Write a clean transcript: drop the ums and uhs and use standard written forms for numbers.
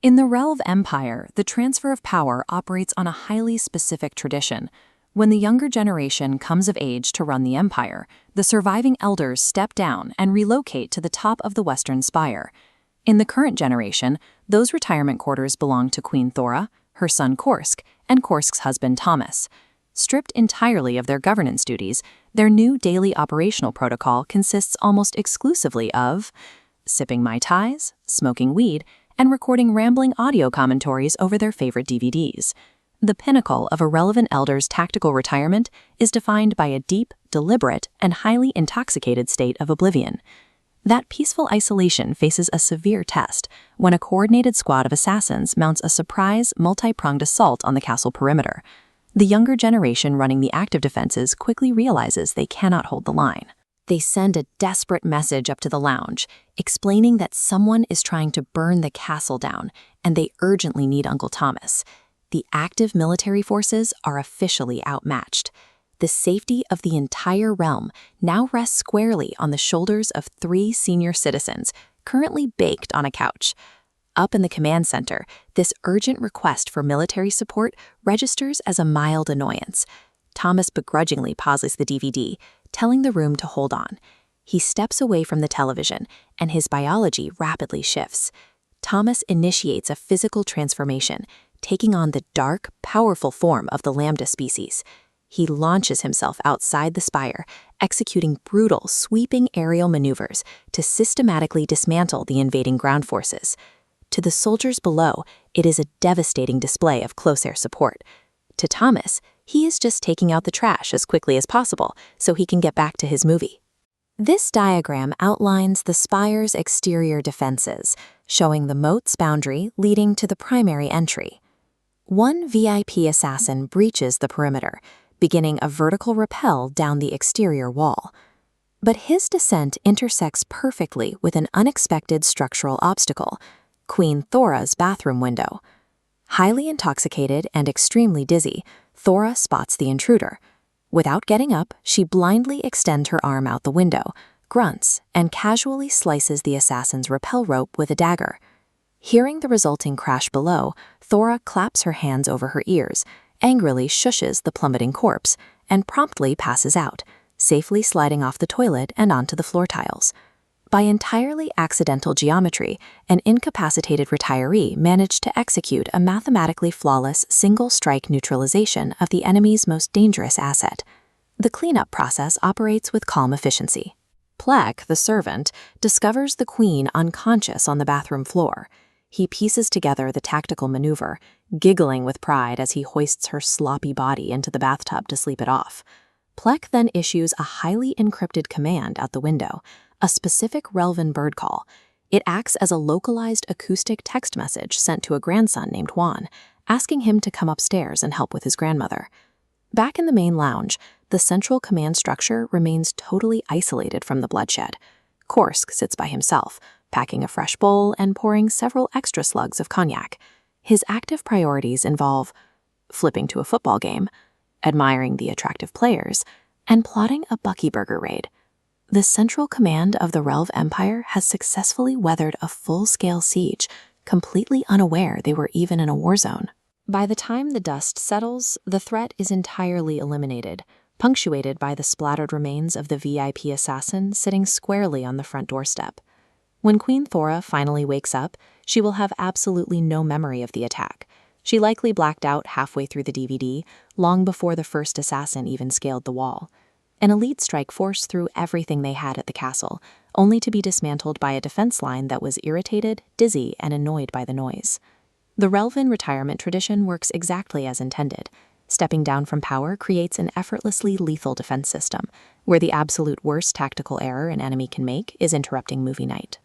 In the Relv Empire, the transfer of power operates on a highly specific tradition. When the younger generation comes of age to run the empire, the surviving elders step down and relocate to the top of the Western Spire. In the current generation, those retirement quarters belong to Queen Thora, her son Korsk, and Korsk's husband Thomas. Stripped entirely of their governance duties, their new daily operational protocol consists almost exclusively of sipping Mai Tais, smoking weed, and recording rambling audio commentaries over their favorite DVDs. The pinnacle of a relevant elder's tactical retirement is defined by a deep, deliberate, and highly intoxicated state of oblivion. That peaceful isolation faces a severe test when a coordinated squad of assassins mounts a surprise, multi-pronged assault on the castle perimeter. The younger generation running the active defenses quickly realizes they cannot hold the line. They send a desperate message up to the lounge, explaining that someone is trying to burn the castle down, and they urgently need Uncle Thomas. The active military forces are officially outmatched. The safety of the entire realm now rests squarely on the shoulders of 3 senior citizens, currently baked on a couch. Up in the command center, this urgent request for military support registers as a mild annoyance. Thomas begrudgingly pauses the DVD, telling the room to hold on. He steps away from the television, and his biology rapidly shifts. Thomas initiates a physical transformation, taking on the dark, powerful form of the Lambda species. He launches himself outside the spire, executing brutal, sweeping aerial maneuvers to systematically dismantle the invading ground forces. To the soldiers below, it is a devastating display of close air support. To Thomas, he is just taking out the trash as quickly as possible so he can get back to his movie. This diagram outlines the spire's exterior defenses, showing the moat's boundary leading to the primary entry. One VIP assassin breaches the perimeter, beginning a vertical rappel down the exterior wall. But his descent intersects perfectly with an unexpected structural obstacle, Queen Thora's bathroom window. Highly intoxicated and extremely dizzy, Thora spots the intruder. Without getting up, she blindly extends her arm out the window, grunts, and casually slices the assassin's rappel rope with a dagger. Hearing the resulting crash below, Thora claps her hands over her ears, angrily shushes the plummeting corpse, and promptly passes out, safely sliding off the toilet and onto the floor tiles. By entirely accidental geometry, an incapacitated retiree managed to execute a mathematically flawless single-strike neutralization of the enemy's most dangerous asset. The cleanup process operates with calm efficiency. Plek, the servant, discovers the queen unconscious on the bathroom floor. He pieces together the tactical maneuver, giggling with pride as he hoists her sloppy body into the bathtub to sleep it off. Plek then issues a highly encrypted command out the window, a specific Relvan bird call. It acts as a localized acoustic text message sent to a grandson named Juan, asking him to come upstairs and help with his grandmother. Back in the main lounge, the central command structure remains totally isolated from the bloodshed. Korsk sits by himself, packing a fresh bowl and pouring several extra slugs of cognac. His active priorities involve flipping to a football game, admiring the attractive players, and plotting a Bucky Burger raid. The central command of the Relv Empire has successfully weathered a full-scale siege, completely unaware they were even in a war zone. By the time the dust settles, the threat is entirely eliminated, punctuated by the splattered remains of the VIP assassin sitting squarely on the front doorstep. When Queen Thora finally wakes up, she will have absolutely no memory of the attack. She likely blacked out halfway through the DVD, long before the first assassin even scaled the wall. An elite strike force threw everything they had at the castle, only to be dismantled by a defense line that was irritated, dizzy, and annoyed by the noise. The Relvan retirement tradition works exactly as intended. Stepping down from power creates an effortlessly lethal defense system, where the absolute worst tactical error an enemy can make is interrupting movie night.